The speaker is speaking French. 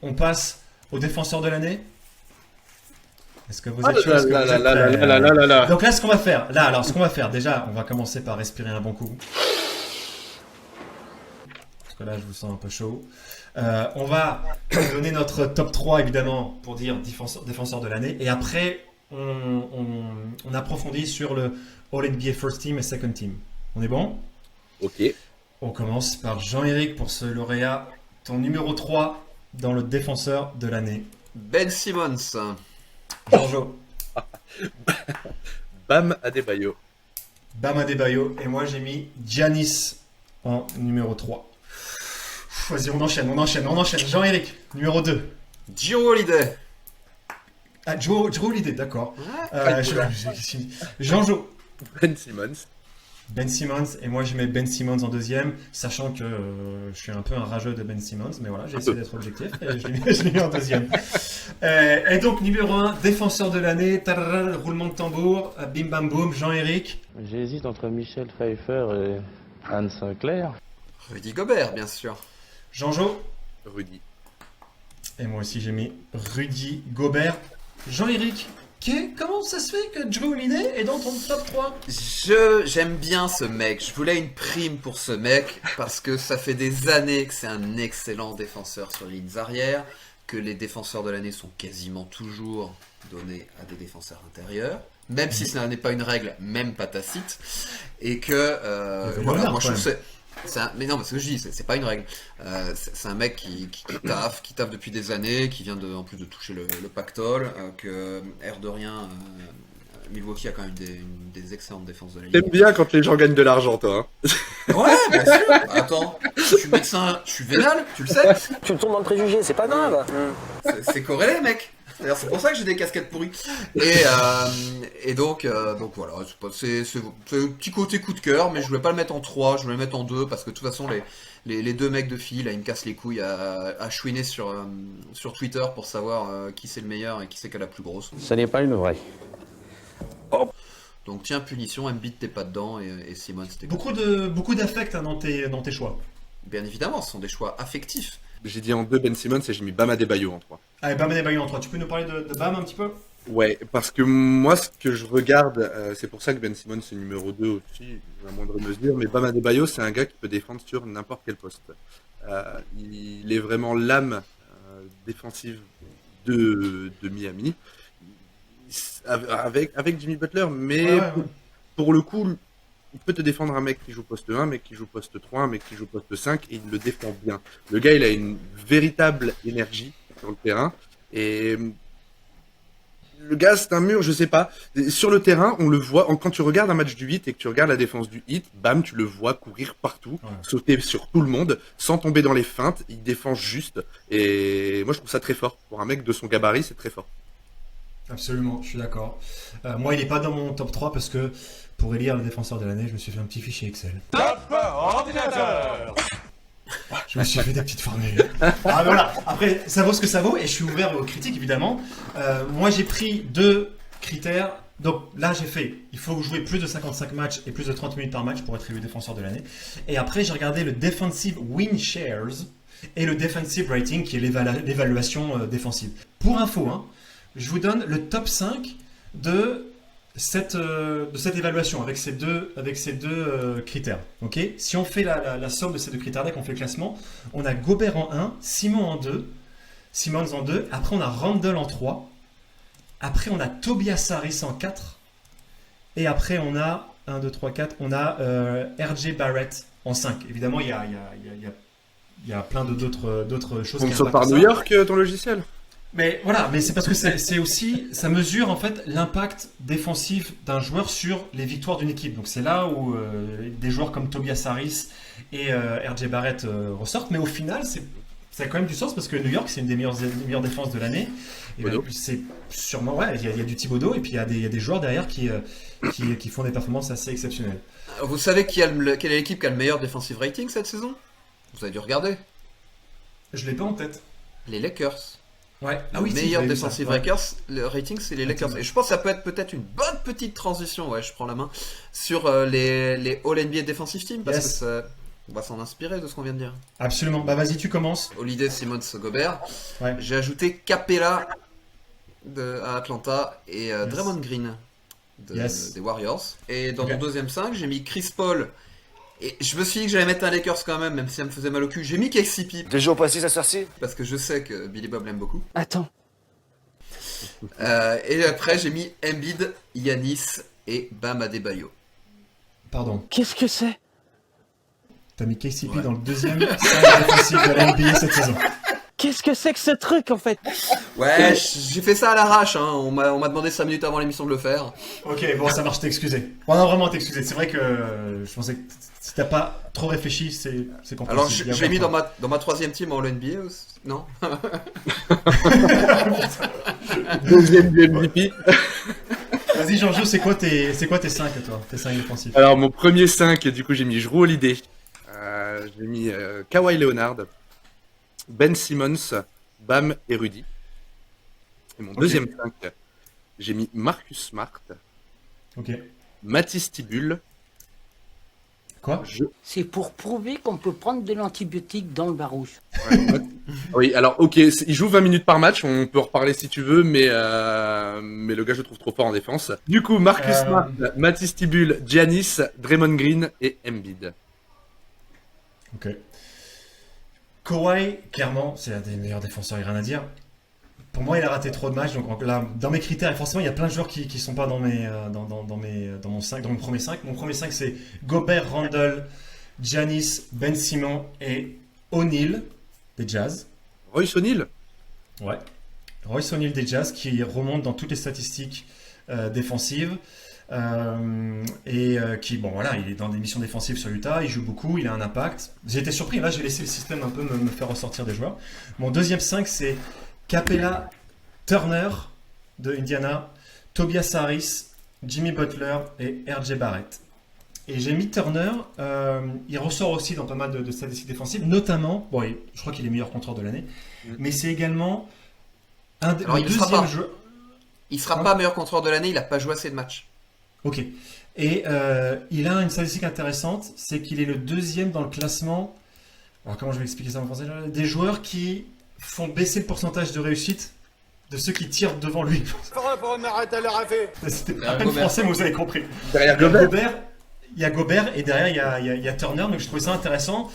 on passe au défenseur de l'année. Est-ce que vous Ah êtes chaud? là Est-ce que là vous là êtes là prêts? là là là là là. Donc là, ce qu'on va faire, déjà, on va commencer par respirer un bon coup. Parce que là, je vous sens un peu chaud. On va donner notre top 3, évidemment, pour dire défenseur de l'année. Et après, on approfondit sur le All-NBA First Team et Second Team. On est bon? Ok. On commence par Jean-Éric pour ce lauréat. Ton numéro 3 dans le défenseur de l'année. Ben Simmons. Giorgio, Bam Adebayo. Bam Adebayo. Et moi, j'ai mis Giannis en numéro 3. Vas-y, on enchaîne. Jean-Éric, numéro 2. Jrue Holiday. Ah, Joe Holiday, d'accord. Ouais. Jean-Jo, Ben Simmons. Ben Simmons. Et moi, je mets Ben Simmons en deuxième, sachant que je suis un peu un rageux de Ben Simmons. Mais voilà, j'ai essayé d'être objectif et je l'ai mis en deuxième. Et donc, numéro 1, défenseur de l'année. Tararara, roulement de tambour. Bim bam boum. Jean-Éric. J'hésite entre Michel Pfeiffer et Anne Sinclair. Rudy Gobert, bien sûr. Jean-Jo. Rudy. Et moi aussi, j'ai mis Rudy Gobert. Jean-Éric, comment ça se fait que Jrue Holiday est dans ton top 3? J'aime bien ce mec. Je voulais une prime pour ce mec parce que ça fait des années que c'est un excellent défenseur sur les lignes arrières, que les défenseurs de l'année sont quasiment toujours donnés à des défenseurs intérieurs, même si ce n'est pas une règle, même pas tacite, et que voilà, moi je trouve que mais non, parce que je dis, c'est pas une règle. C'est un mec qui taffe depuis des années, qui vient en plus de toucher le pactole, que air de rien, Milwaukee a quand même des excellentes défenses de la ligue. T'aimes bien quand les gens gagnent de l'argent, toi. Hein. Ouais, bien sûr. Attends, je suis médecin, je suis vénal, tu le sais. Tu tombes dans le préjugé, c'est pas grave. C'est corrélé, mec. D'ailleurs, c'est pour ça que j'ai des casquettes pourries. Et donc voilà, c'est un petit côté coup de cœur, mais je voulais pas le mettre en 3, je voulais le mettre en 2, parce que de toute façon, les deux mecs de filles, là, ils me cassent les couilles à chouiner sur Twitter pour savoir qui c'est le meilleur et qui c'est qui a la plus grosse. Ce n'est pas une vraie. Donc tiens, punition, Embiid t'es pas dedans, et Simmons t'es Beaucoup d'affect dans tes choix. Bien évidemment, ce sont des choix affectifs. J'ai dit en 2 Ben Simmons et j'ai mis Bam Adebayo en 3. Allez, Bam Adebayo en 3. Tu peux nous parler de Bam un petit peu? Ouais, parce que moi, ce que je regarde, c'est pour ça que Ben Simmons c'est numéro 2 aussi, à moindre mesure, mais Bam Adebayo, c'est un gars qui peut défendre sur n'importe quel poste. Il est vraiment l'âme défensive de Miami, avec Jimmy Butler, mais Ouais. pour le coup, il peut te défendre un mec qui joue poste 1, un mec qui joue poste 3, un mec qui joue poste 5, et il le défend bien. Le gars, il a une véritable énergie sur le terrain, et le gars, c'est un mur, je sais pas. Sur le terrain, on le voit, quand tu regardes un match du Heat et que tu regardes la défense du Heat, bam, tu le vois courir partout, Ouais. sauter sur tout le monde, sans tomber dans les feintes, il défend juste, et moi je trouve ça très fort. Pour un mec de son gabarit, c'est très fort. Absolument, je suis d'accord. Moi, il n'est pas dans mon top 3 parce que pour élire le défenseur de l'année, je me suis fait un petit fichier Excel. Je me suis fait des petites formules. Ah, voilà. Après, ça vaut ce que ça vaut et je suis ouvert aux critiques évidemment. Moi, j'ai pris 2 critères. Donc là, il faut jouer plus de 55 matchs et plus de 30 minutes par match pour être élu défenseur de l'année. Et après, j'ai regardé le defensive win shares et le defensive rating qui est l'évaluation défensive. Pour info, hein, je vous donne le top 5 de cette évaluation avec ces deux critères. Okay, si on fait la somme de ces deux critères-là, qu'on fait le classement, on a Gobert en 1, Simmons en 2, après on a Randle en 3, après on a Tobias Harris en 4, et après on a 1, 2, 3, 4, on a RJ Barrett en 5. Évidemment, il y a plein d'autres choses. On sort par New York, ton logiciel. Mais voilà, mais c'est parce que c'est aussi, ça mesure en fait l'impact défensif d'un joueur sur les victoires d'une équipe. Donc c'est là où des joueurs comme Tobias Harris et RJ Barrett ressortent. Mais au final, ça a quand même du sens parce que New York, c'est une des meilleures défenses de l'année. Et ben, c'est sûrement, ouais, il y a du Thibodeau et puis il y a des joueurs derrière qui font des performances assez exceptionnelles. Vous savez quelle est l'équipe qui a le meilleur defensive rating cette saison? Vous avez dû regarder. Je l'ai pas en tête. Les Lakers. Ouais. Le meilleur defensive ouais. le rating, c'est les Lakers. Et je pense que ça peut être peut-être une bonne petite transition, ouais, je prends la main, sur les All-NBA Defensive Team, parce Yes. que On va s'en inspirer de ce qu'on vient de dire. Absolument. Bah vas-y, tu commences. Holiday, Simmons, Gobert. Ouais. J'ai ajouté Capella à Atlanta et Yes. Draymond Green Yes. des Warriors. Et dans Ok. mon deuxième 5, j'ai mis Chris Paul. Et je me suis dit que j'allais mettre un Lakers quand même si ça me faisait mal au cul. J'ai mis KCP Des jours passés, ça sortit. parce que je sais que Billy Bob l'aime beaucoup. Attends. Et après, j'ai mis Embiid, Yanis et Bam Adebayo. Pardon. Qu'est-ce que c'est? T'as mis KCP Ouais. dans le deuxième 5 défensif de la NBA cette saison. Qu'est-ce que c'est que ce truc en fait? Ouais, j'ai fait ça à l'arrache. Hein. On m'a demandé 5 minutes avant l'émission de le faire. Ok, bon, ça marche, t'excuser. On a vraiment t'excuser. C'est vrai que je pensais que si t'as pas trop réfléchi, c'est compréhensible. Alors, Il y a j'ai aucun mis problème. dans ma troisième team en NBA aussi. Non. Deuxième du MVP. Vas-y, Jean-Jo, c'est quoi tes 5 toi? Tes 5 défensifs? Alors, mon premier 5, du coup, j'ai mis Jrue Holiday. J'ai mis Kawhi Leonard, Ben Simmons, Bam et Rudy. Et mon deuxième 5, j'ai mis Marcus Smart, Ok. Matisse Thybulle. Quoi? C'est pour prouver qu'on peut prendre de l'antibiotique dans le barouche. Oui, alors ok, il joue 20 minutes par match, on peut en reparler si tu veux, mais le gars je le trouve trop fort en défense. Du coup, Marcus Smart, Matisse Thybulle, Giannis, Draymond Green et Embiid. Ok. Kawhi, clairement, c'est un des meilleurs défenseurs, il n'y a rien à dire. Pour moi, il a raté trop de matchs, donc là, dans mes critères, et forcément, il y a plein de joueurs qui sont pas dans mon 5, dans mon premier 5. Mon premier 5, c'est Gobert, Randle, Giannis, Ben Simmons et O'Neal des Jazz. Royce O'Neal. Ouais. Royce O'Neal des Jazz qui remonte dans toutes les statistiques défensives. Qui, bon voilà, il est dans des missions défensives sur Utah, il joue beaucoup, il a un impact. J'ai été surpris, là j'ai laissé le système un peu me faire ressortir des joueurs. Mon deuxième 5, c'est Capella, Turner de Indiana, Tobias Harris, Jimmy Butler et RJ Barrett. Et j'ai mis Turner, il ressort aussi dans pas mal de statistiques défensives, notamment, bon, je crois qu'il est meilleur contreur de l'année, mais c'est également Alors, le il le sera deuxième pas. joueur. Il sera pas meilleur contreur de l'année, il a pas joué assez de matchs. Ok. Et il a une statistique intéressante, c'est qu'il est le deuxième dans le classement. Alors comment je vais expliquer ça en français? Des joueurs qui font baisser le pourcentage de réussite de ceux qui tirent devant lui. C'était à peine Gobert. français, mais vous avez compris. Derrière Il y a Gobert. Gobert, il y a Gobert et derrière il y a Turner, donc je trouvais ça intéressant.